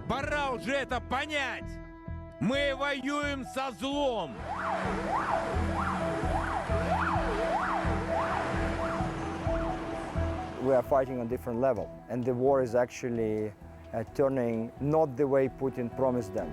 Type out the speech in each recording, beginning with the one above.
Пора уже это понять! Мы воюем со злом! We are fighting on a different level, and the war is actually turning not the way Putin promised them.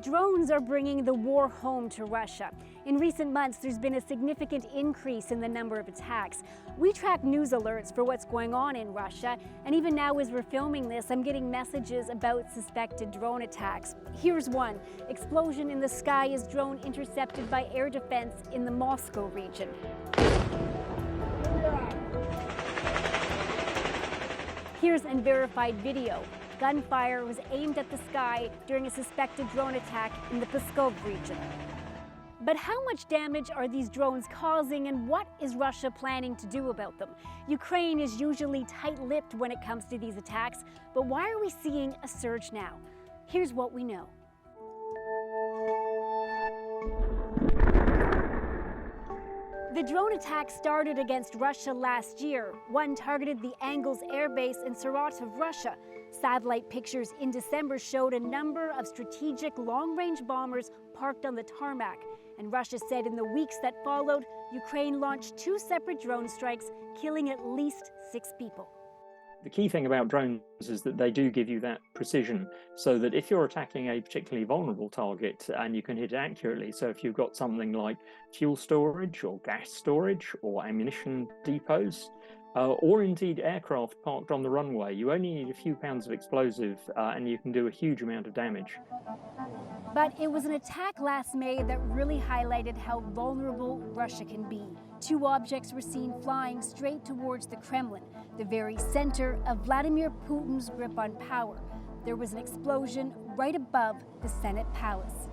Drones are bringing the war home to Russia. In recent months, there's been a significant increase in the number of attacks. We track news alerts for what's going on in Russia, and even now as we're filming this, I'm getting messages about suspected drone attacks. Here's one. Explosion in the sky as drone intercepted by air defense in the Moscow region. Here's unverified video. Gunfire was aimed at the sky during a suspected drone attack in the Pskov region. But how much damage are these drones causing, and what is Russia planning to do about them? Ukraine is usually tight-lipped when it comes to these attacks, but why are we seeing a surge now? Here's what we know. The drone attack started against Russia last year. One targeted the Angles Air Base in Saratov, Russia. Satellite pictures in December showed a number of strategic long-range bombers parked on the tarmac. And Russia said in the weeks that followed, Ukraine launched 2 separate drone strikes, killing at least 6 people. The key thing about drones is that they do give you that precision, so that if you're attacking a particularly vulnerable target and you can hit it accurately, so if you've got something like fuel storage or gas storage or ammunition depots, or indeed aircraft parked on the runway, you only need a few pounds of explosive and you can do a huge amount of damage. But it was an attack last May that really highlighted how vulnerable Russia can be. 2 objects were seen flying straight towards the Kremlin, the very center of Vladimir Putin's grip on power. There was an explosion right above the Senate Palace.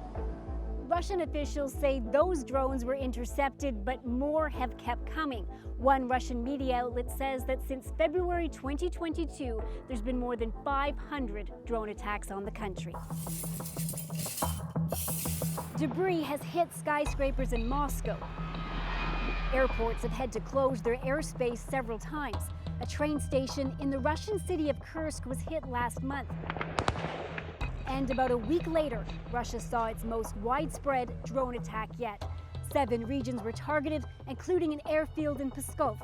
Russian officials say those drones were intercepted, but more have kept coming. One Russian media outlet says that since February 2022, there's been more than 500 drone attacks on the country. Debris has hit skyscrapers in Moscow. Airports have had to close their airspace several times. A train station in the Russian city of Kursk was hit last month. And about a week later, Russia saw its most widespread drone attack yet. 7 regions were targeted, including an airfield in Pskov.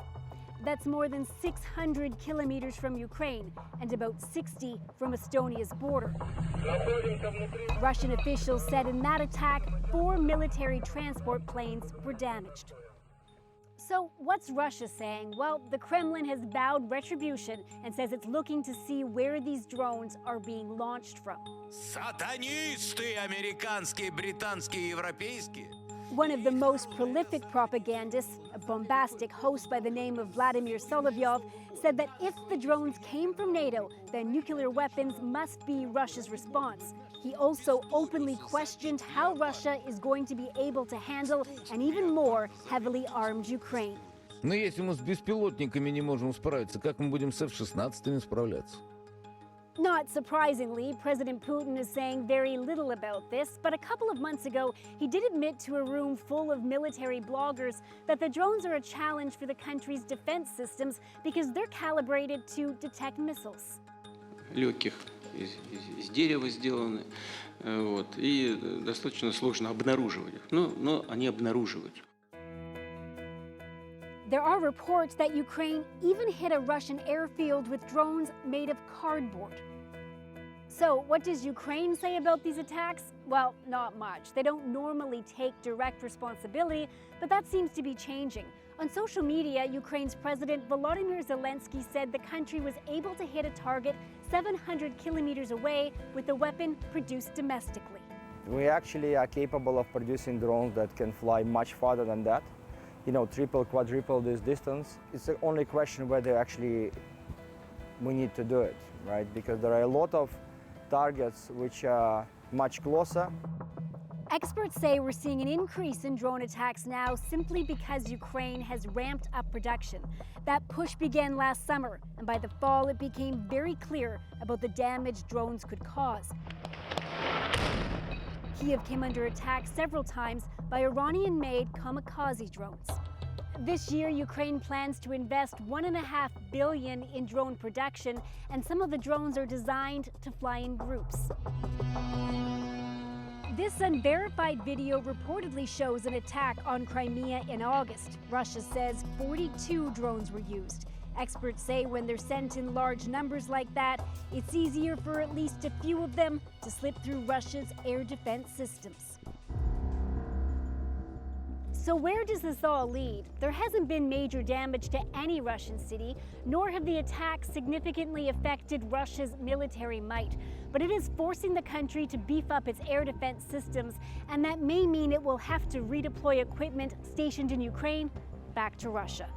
That's more than 600 kilometers from Ukraine and about 60 from Estonia's border. Russian officials said in that attack, 4 military transport planes were damaged. So what's Russia saying? Well, the Kremlin has vowed retribution and says it's looking to see where these drones are being launched from. Сатанисты американские, британские, европейские. One of the most prolific propagandists, a bombastic host by the name of Vladimir Solovyov, said that if the drones came from NATO, then nuclear weapons must be Russia's response. He also openly questioned how Russia is going to be able to handle an even more heavily armed Ukraine. Но если мы с беспилотниками не можем справиться, как мы будем с F-16 справляться? Not surprisingly, President Putin is saying very little about this, but a couple of months ago, he did admit to a room full of military bloggers that the drones are a challenge for the country's defense systems because they're calibrated to detect missiles. Легких из дерева сделаны, вот, и достаточно сложно обнаруживать их, но они обнаруживают. There are reports that Ukraine even hit a Russian airfield with drones made of cardboard. So, what does Ukraine say about these attacks? Well, not much. They don't normally take direct responsibility, but that seems to be changing. On social media, Ukraine's President Volodymyr Zelensky said the country was able to hit a target 700 kilometers away with a weapon produced domestically. We actually are capable of producing drones that can fly much farther than that. You know, triple, quadruple this distance. It's the only question whether actually we need to do it, right? Because there are a lot of targets which are much closer. Experts say we're seeing an increase in drone attacks now simply because Ukraine has ramped up production. That push began last summer, and by the fall it became very clear about the damage drones could cause. Kyiv came under attack several times by Iranian-made kamikaze drones. This year, Ukraine plans to invest $1.5 billion in drone production, and some of the drones are designed to fly in groups. This unverified video reportedly shows an attack on Crimea in August. Russia says 42 drones were used. Experts say when they're sent in large numbers like that, it's easier for at least a few of them to slip through Russia's air defense systems. So where does this all lead? There hasn't been major damage to any Russian city, nor have the attacks significantly affected Russia's military might. But it is forcing the country to beef up its air defense systems, and that may mean it will have to redeploy equipment stationed in Ukraine back to Russia.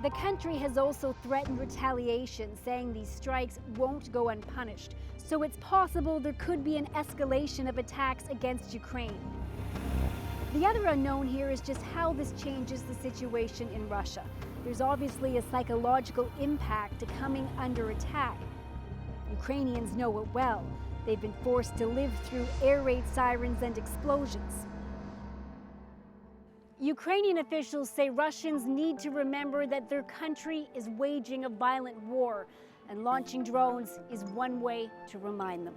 The country has also threatened retaliation, saying these strikes won't go unpunished. So it's possible there could be an escalation of attacks against Ukraine. The other unknown here is just how this changes the situation in Russia. There's obviously a psychological impact to coming under attack. Ukrainians know it well. They've been forced to live through air raid sirens and explosions. Ukrainian officials say Russians need to remember that their country is waging a violent war, and launching drones is one way to remind them.